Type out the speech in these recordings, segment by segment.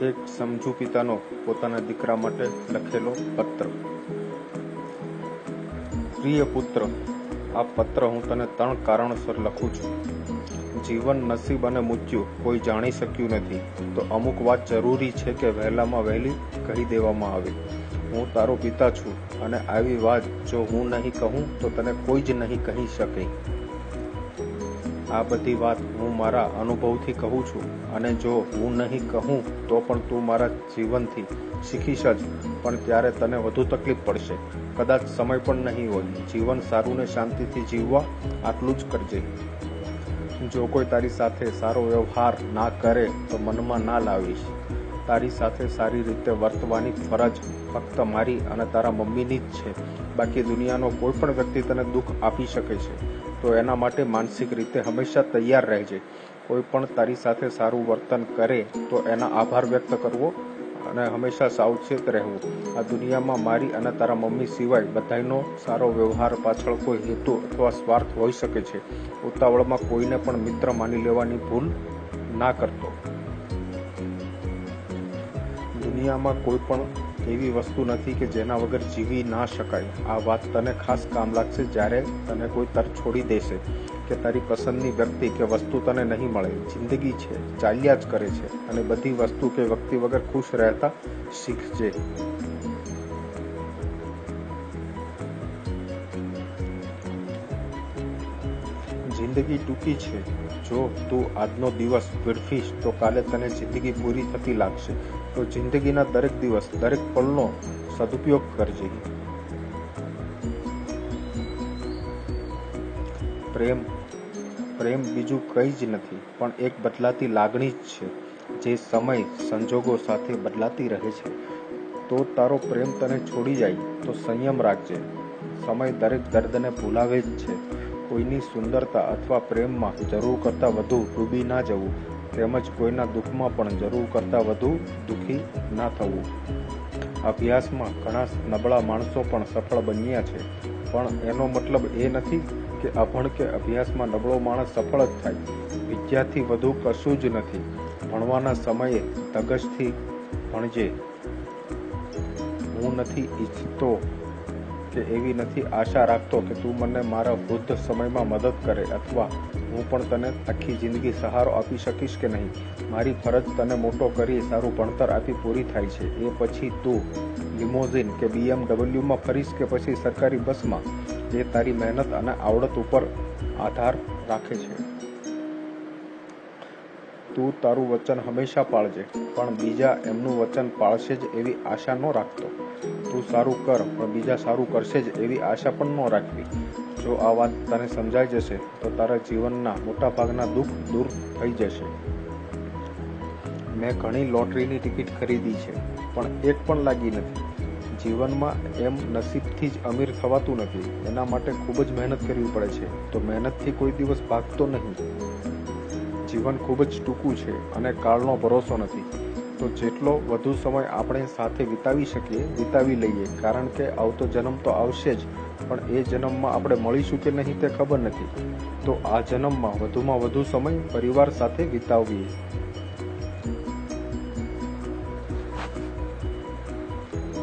એક સમજુ પિતાનો પોતાના દીકરા માટે લખેલો પત્ર. પ્રિય પુત્ર, આ પત્ર હું તને 3 કારણોસર લખું છું. જીવન, નસીબ અને મૃત્યુ કોઈ જાણી શક્યું નથી, તો અમુક વાત જરૂરી છે કે વહેલામાં વહેલી કહી દેવામાં આવે. હું તારો પિતા છું અને આવી વાત જો હું નહીં કહું તો તને કોઈ જ નહીં કહી શકે. આ બધી વાત હું મારા અનુભવથી કહું છું અને જો હું નહીં કહું તો પણ તું મારા જીવનથી શીખીશ જ, પણ ત્યારે તને વધુ તકલીફ પડશે. કદાચ સમય પણ નહીં હોય. જીવન સારું ને શાંતિથી જીવવા આટલું જ કરજે. જો કોઈ તારી સાથે સારો વ્યવહાર ના કરે તો મનમાં ના લાવીશ. તારી સાથે સારી રીતે વર્તવાની ફરજ ફક્ત મારી અને તારા મમ્મીની જ છે. બાકી દુનિયાનો કોઈ પણ વ્યક્તિ તને દુઃખ આપી શકે છે, તો એના માટે માનસિક રીતે હંમેશા તૈયાર રહેજે. કોઈ પણ તારી સાથે સારું વર્તન કરે તો એના આભાર વ્યક્ત કરવો અને હંમેશા સાવચેત રહેવું. આ દુનિયામાં મારી અને તારા મમ્મી સિવાય બધાનો સારો વ્યવહાર પાછળ કોઈ હેતુ અથવા સ્વાર્થ હોઈ શકે છે. ઉતાવળમાં કોઈને પણ મિત્ર માની લેવાની ભૂલ ના કરતો. દુનિયામાં કોઈ પણ એવી વસ્તુ નથી કે જેના વગર જીવી ના શકાય. આ વાત તને ખાસ કામ લાગશે જ્યારે તને કોઈ તર છોડી દેશે કે તારી પસંદની વ્યક્તિ કે વસ્તુ તને નહીં મળે. જિંદગી છે, ચાલ્યા જ કરે છે અને બધી વસ્તુ કે વ્યક્તિ વગર ખુશ રહેતા શીખજે. જિંદગી ટૂંકી છે. જો તું આજનો દિવસ વેડફીશ તો કાલે તને જિંદગી પૂરી થતી લાગશે. તો જિંદગીના દરેક દિવસ, દરેક પળનો સદુપયોગ કરજે. પ્રેમ બીજું કંઈ જ નથી પણ એક બદલાતી લાગણી જ છે, જે સમય સંજોગો સાથે બદલાતી રહે છે. તો તારો પ્રેમ તને છોડી જાય તો સંયમ રાખજે. સમય દરેક દર્દને ભૂલાવે જ છે. કોઈની સુંદરતા અથવા પ્રેમમાં જરૂર કરતાં વધુ ડૂબી ના જવું, તેમજ કોઈના દુઃખમાં પણ જરૂર કરતાં વધુ દુઃખી ના થવું. અભ્યાસમાં ઘણા નબળા માણસો પણ સફળ બન્યા છે, પણ એનો મતલબ એ નથી કે અભણ કે અભ્યાસમાં નબળો માણસ સફળ જ થાય. વિદ્યાથી વધુ કશું જ નથી. ભણવાના સમયે ધગશથી ભણજે. હું નથી ઈચ્છતો કે એવી નથી આશા રાખતો કે તું મને મારા વૃદ્ધ સમયમાં મદદ કરે અથવા હું પણ તને આખી જિંદગી સહારો આપી શકીશ કે નહીં. મારી ફરજ તને મોટો કરી સારું ભણતર આપી પૂરી થાય છે. એ પછી તું લિમોઝિન કે BMW ફરીશ કે પછી સરકારી બસમાં, એ તારી મહેનત અને આવડત ઉપર આધાર રાખે છે. તું તારું વચન હંમેશા પાળજે, પણ બીજા એમનું વચન પાળશે જ એવી આશા ન રાખતો. તું સારું કર પણ બીજા સારું કરશે જ એવી આશા પણ ન રાખવી. જો આ વાત તને સમજાઈ જશે તો તારા જીવનના મોટા ભાગના દુઃખ દૂર થઈ જશે. મેં ઘણી લોટરીની ટિકિટ ખરીદી છે, પણ એક પણ લાગી નથી. જીવનમાં એમ નસીબથી જ અમીર થવાતું નથી. એના માટે ખૂબ જ મહેનત કરવી પડે છે. તો મહેનતથી કોઈ દિવસ ભાગતો નહીં. જીવન ખૂબ જ ટૂંકું છે અને કાળનો ભરોસો નથી. તો જેટલો વધુ સમય આપણે સાથે વિતાવી શકીએ વિતાવી લઈએ, કારણ કે આવતો જન્મ તો આવશે જ, પણ એ જન્મમાં આપણે મળીશું કે નહીં તે ખબર નથી. તો આ જન્મમાં વધુમાં વધુ સમય પરિવાર સાથે વિતાવીએ.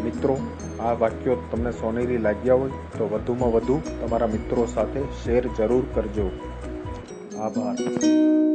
મિત્રો, આ વાક્યો તમને સોનેરી લાગ્યા હોય તો વધુમાં વધુ તમારા મિત્રો સાથે શેર જરૂર કરજો. આભાર.